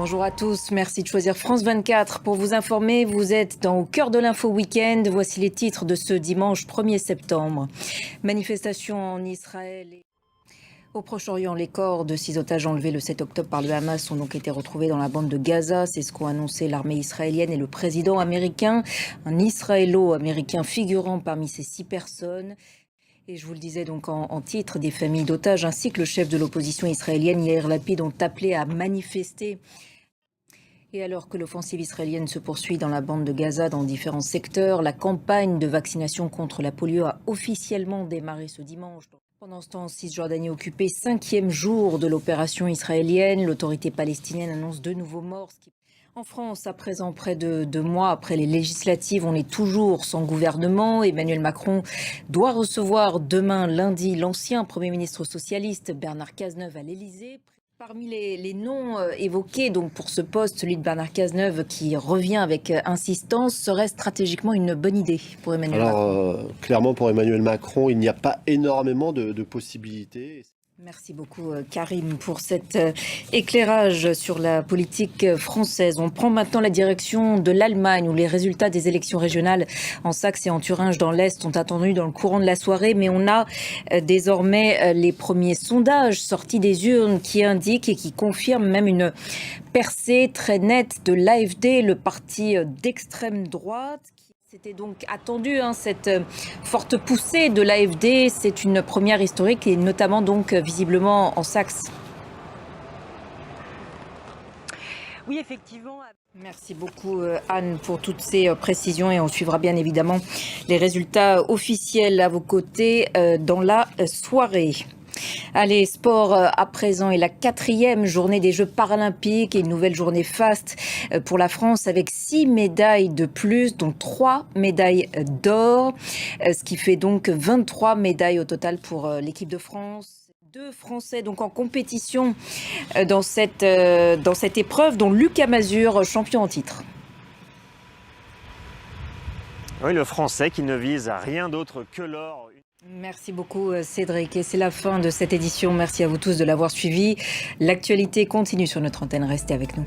Bonjour à tous, merci de choisir France 24 pour vous informer. Vous êtes au cœur de l'info week-end. Voici les titres de ce dimanche 1er septembre. Manifestation en Israël. Au Proche-Orient, les corps de 6 otages enlevés le 7 octobre par le Hamas ont donc été retrouvés dans la bande de Gaza. C'est ce qu'ont annoncé l'armée israélienne et le président américain. Un Israélo-américain figurant parmi ces 6 personnes. Et je vous le disais donc en titre, des familles d'otages ainsi que le chef de l'opposition israélienne Yair Lapid ont appelé à manifester. Et alors que l'offensive israélienne se poursuit dans la bande de Gaza dans différents secteurs, la campagne de vaccination contre la polio a officiellement démarré ce dimanche. Pendant ce temps, Cisjordanie occupée, 5e jour de l'opération israélienne. L'autorité palestinienne annonce 2 nouveaux morts. En France, à présent, près de 2 mois après les législatives, on est toujours sans gouvernement. Emmanuel Macron doit recevoir demain, lundi, l'ancien Premier ministre socialiste Bernard Cazeneuve à l'Élysée. Parmi les noms évoqués donc pour ce poste, celui de Bernard Cazeneuve qui revient avec insistance, serait stratégiquement une bonne idée pour Emmanuel Macron. Clairement, pour Emmanuel Macron, il n'y a pas énormément de possibilités. Merci beaucoup Karim pour cet éclairage sur la politique française. On prend maintenant la direction de l'Allemagne où les résultats des élections régionales en Saxe et en Thuringe dans l'Est sont attendus dans le courant de la soirée. Mais on a désormais les premiers sondages sortis des urnes qui indiquent et qui confirment même une percée très nette de l'AfD, le parti d'extrême droite. C'était donc attendu, cette forte poussée de l'AfD. C'est une première historique et notamment donc visiblement en Saxe. Oui, effectivement. Merci beaucoup Anne pour toutes ces précisions et on suivra bien évidemment les résultats officiels à vos côtés dans la soirée. Allez, sport à présent et la 4e journée des Jeux paralympiques et une nouvelle journée faste pour la France avec 6 médailles de plus, dont 3 médailles d'or, ce qui fait donc 23 médailles au total pour l'équipe de France. 2 Français donc en compétition dans cette épreuve, dont Lucas Mazur, champion en titre. Oui, le Français qui ne vise à rien d'autre que l'or. Merci beaucoup Cédric et c'est la fin de cette édition. Merci à vous tous de l'avoir suivi. L'actualité continue sur notre antenne. Restez avec nous.